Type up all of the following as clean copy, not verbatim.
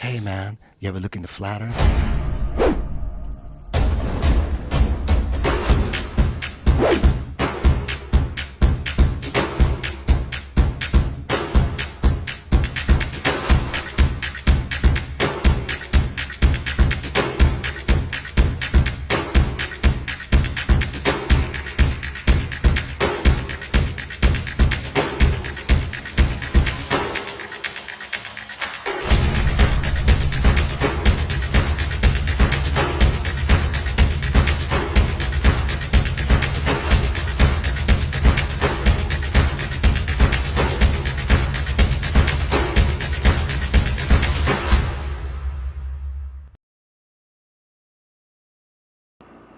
Hey man, you ever look into flat earth?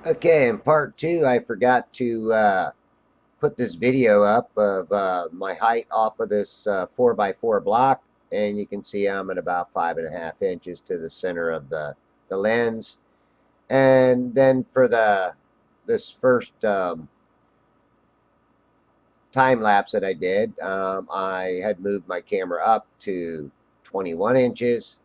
Okay, in part two, I forgot to put this video up of my height off of this 4x4 block, and you can see I'm at about 5.5 inches to the center of the lens. And then for this first time lapse that I did, I had moved my camera up to 21 inches,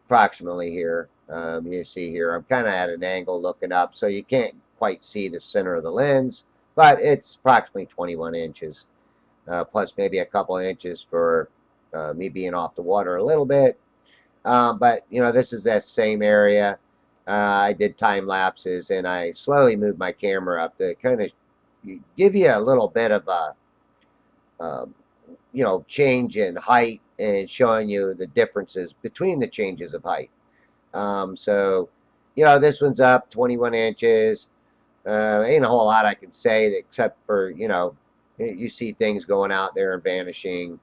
approximately here. You see here, I'm kind of at an angle looking up, so you can't quite see the center of the lens, but it's approximately 21 inches, plus maybe a couple of inches for me being off the water a little bit. But, you know, this is that same area. I did time lapses, and I slowly moved my camera up to kind of give you a little bit of a, um, change in height and showing you the differences between the changes of height. So, this one's up 21 inches. Ain't a whole lot I can say except for, you see things going out there and vanishing.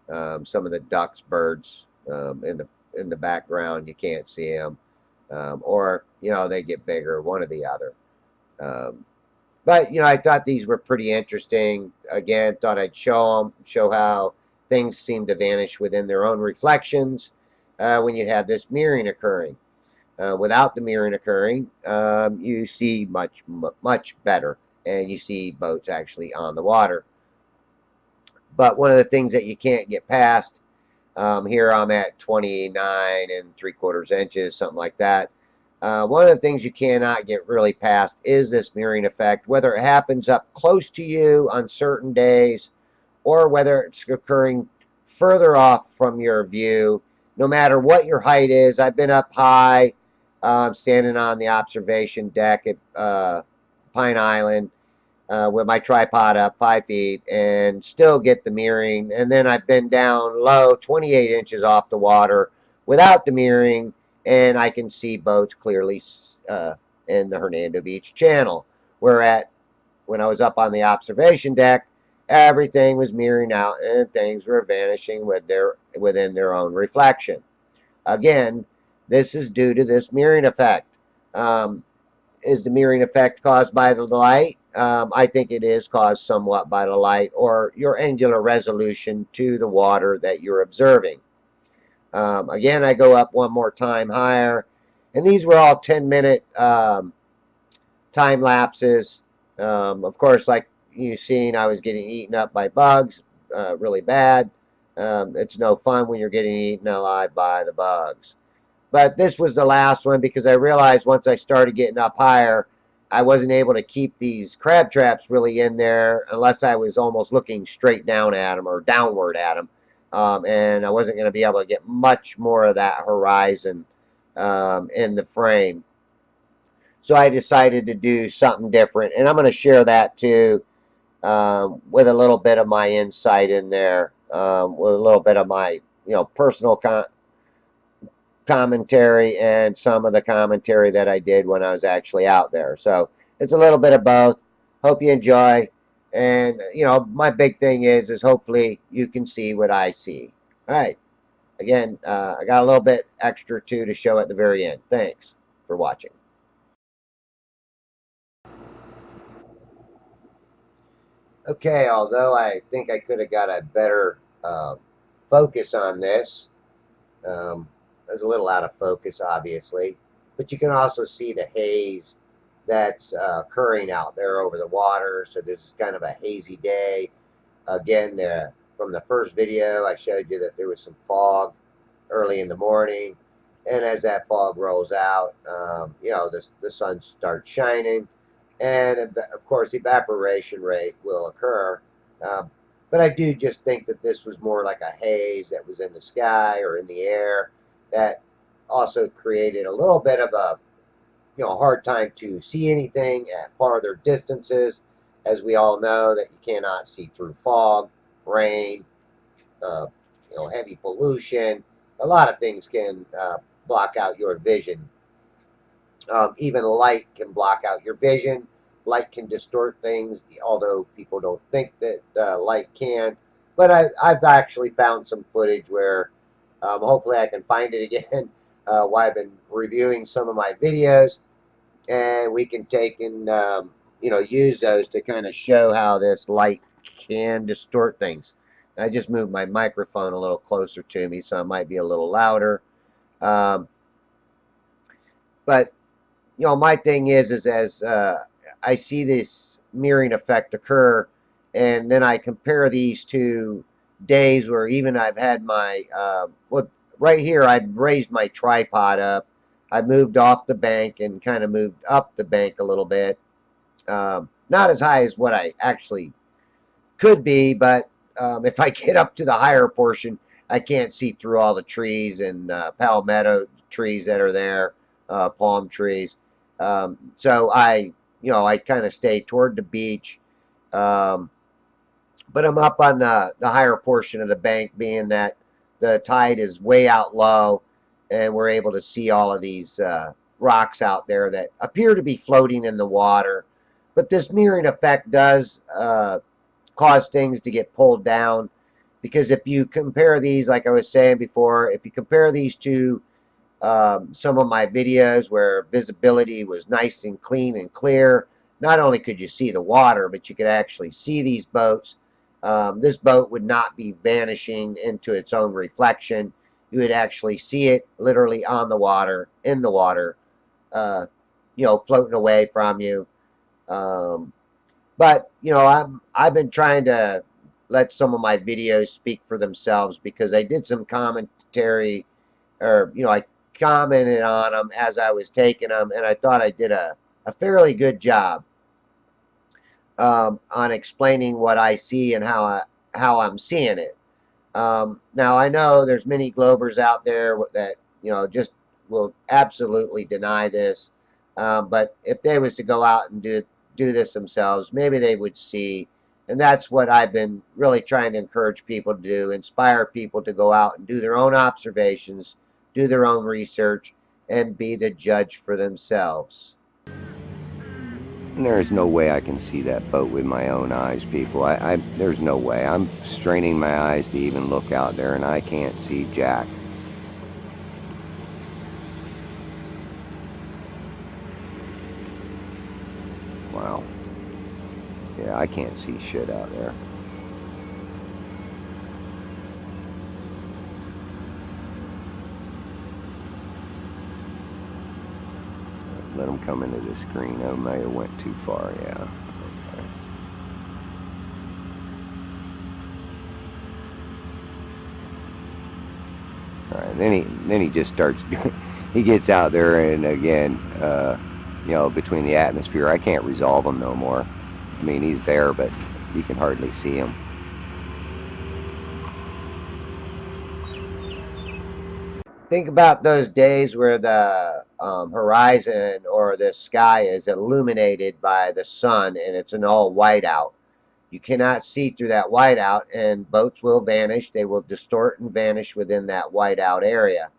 Some of the ducks, birds in the background, you can't see them. Or, they get bigger, one or the other. Um, but, I thought these were pretty interesting. Again, thought I'd show how things seem to vanish within their own reflections when you have this mirroring occurring. Without the mirroring occurring, you see much better, and you see boats actually on the water. But one of the things that you can't get past, here I'm at 29 3/4 inches, something like that. One of the things you cannot get really past is this mirroring effect, whether it happens up close to you on certain days or whether it's occurring further off from your view. No matter what your height is, I've been up high, standing on the observation deck at Pine Island with my tripod up 5 feet and still get the mirroring. And then I've been down low, 28 inches off the water without the mirroring, and I can see boats clearly in the Hernando Beach Channel. Where when I was up on the observation deck, everything was mirroring out and things were vanishing within their own reflection. Again, this is due to this mirroring effect. Um, is the mirroring effect caused by the light? I think it is caused somewhat by the light or your angular resolution to the water that you're observing. Again, I go up one more time higher, and these were all 10-minute time lapses. Of course, like you've seen, I was getting eaten up by bugs really bad. It's no fun when you're getting eaten alive by the bugs. But this was the last one because I realized once I started getting up higher, I wasn't able to keep these crab traps really in there unless I was almost looking straight down at them or downward at them. And I wasn't going to be able to get much more of that horizon in the frame. So I decided to do something different. And I'm going to share that too with a little bit of my insight in there, with a little bit of my personal commentary and some of the commentary that I did when I was actually out there. So it's a little bit of both. Hope you enjoy. And my big thing is hopefully you can see what I see. All right. Again, I got a little bit extra too to show at the very end. Thanks for watching. Okay, although I think I could have got a better focus on this, there's a little out of focus, obviously, but you can also see the haze that's occurring out there over the water. So this is kind of a hazy day. Again, from the first video, I showed you that there was some fog early in the morning. And as that fog rolls out, the sun starts shining, and of course, evaporation rate will occur. Um, but I do just think that this was more like a haze that was in the sky or in the air that also created a little bit of a hard time to see anything at farther distances, as we all know that you cannot see through fog, rain, uh, heavy pollution. A lot of things can block out your vision. Even light can block out your vision. Light can distort things, although people don't think that light can. But I've actually found some footage where hopefully I can find it again while I've been reviewing some of my videos, and we can take and use those to kind of show how this light can distort things. I just moved my microphone a little closer to me, so it might be a little louder. Um, but my thing is as I see this mirroring effect occur, and then I compare these to days where even I've had my right here I've raised my tripod up. I moved off the bank and kind of moved up the bank a little bit. Not as high as what I actually could be, but if I get up to the higher portion, I can't see through all the trees and palmetto trees that are there, palm trees. So I kind of stay toward the beach, um, but I'm up on the higher portion of the bank, being that the tide is way out low, and we're able to see all of these rocks out there that appear to be floating in the water. But this mirroring effect does cause things to get pulled down, because if you compare these, like I was saying before, if you compare these to some of my videos where visibility was nice and clean and clear, not only could you see the water, but you could actually see these boats. This boat would not be vanishing into its own reflection. You would actually see it literally on the water, in the water, floating away from you. Um, but I've been trying to let some of my videos speak for themselves, because I did some commentary, or I commented on them as I was taking them, and I thought I did a fairly good job on explaining what I see and how I'm seeing it. Now I know there's many Globers out there that just will absolutely deny this, but if they was to go out and do this themselves, maybe they would see. And that's what I've been really trying to encourage people to do, inspire people to go out and do their own observations, do their own research, and be the judge for themselves. There is no way I can see that boat with my own eyes, people. There's no way. I'm straining my eyes to even look out there, and I can't see jack. Wow. Yeah, I can't see shit out there. Let them come into the screen. I may have went too far, yeah. Okay. Alright, then he just starts, he gets out there, and again, between the atmosphere, I can't resolve him no more. I mean, he's there, but you can hardly see him. Think about those days where the horizon or the sky is illuminated by the sun, and it's an all whiteout. You cannot see through that whiteout, and boats will vanish. They will distort and vanish within that whiteout area.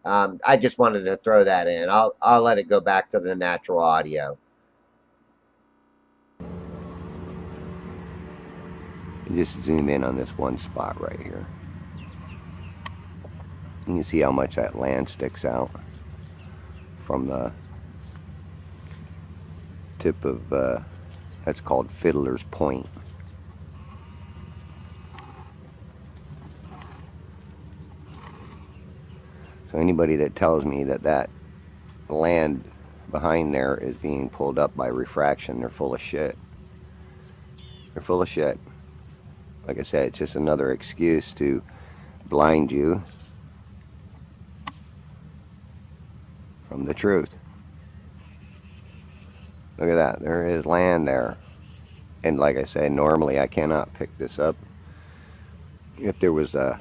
I just wanted to throw that in. I'll let it go back to the natural audio. Just zoom in on this one spot right here. You can see how much that land sticks out from the tip of, that's called Fiddler's Point. So anybody that tells me that that land behind there is being pulled up by refraction, they're full of shit. They're full of shit. Like I said, it's just another excuse to blind you from the truth. Look at that, there is land there. And like I said, normally I cannot pick this up. If there was a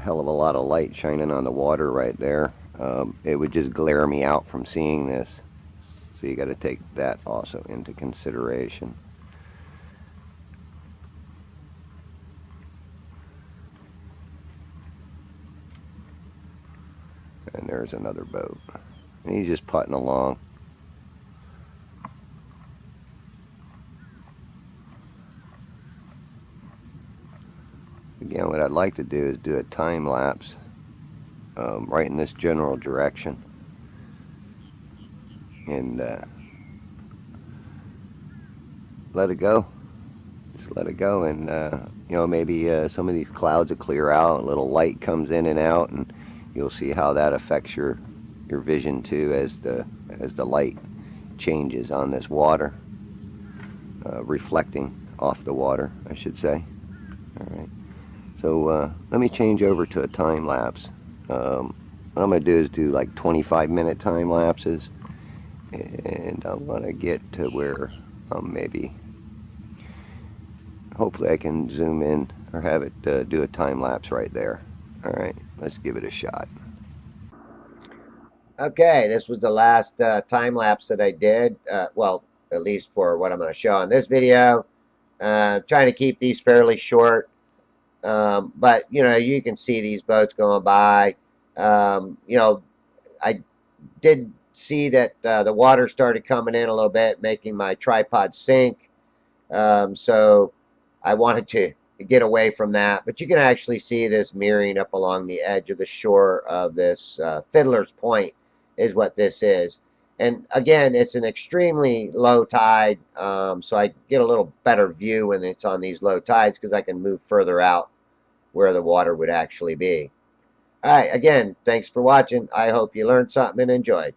hell of a lot of light shining on the water right there, it would just glare me out from seeing this. So you got to take that also into consideration. And there's another boat. And he's just putting along. Again, what I'd like to do is do a time lapse right in this general direction. And let it go. Just let it go, and you know, maybe some of these clouds will clear out, a little light comes in and out, and you'll see how that affects your vision too, as the light changes on this water, reflecting off the water, I should say. All right, so let me change over to a time lapse. What I'm going to do is do like 25-minute time lapses, and I want to get to where maybe, hopefully I can zoom in or have it do a time lapse right there. All right, let's give it a shot. Okay, this was the last time lapse that I did. Well, at least for what I'm going to show in this video. Trying to keep these fairly short. But, you know, you can see these boats going by. You know, I did see that the water started coming in a little bit, making my tripod sink. So I wanted to get away from that. But you can actually see this mirroring up along the edge of the shore of this Fiddler's Point is what this is. And again, it's an extremely low tide, so I get a little better view when it's on these low tides because I can move further out where the water would actually be. All right, again, thanks for watching. I hope you learned something and enjoyed.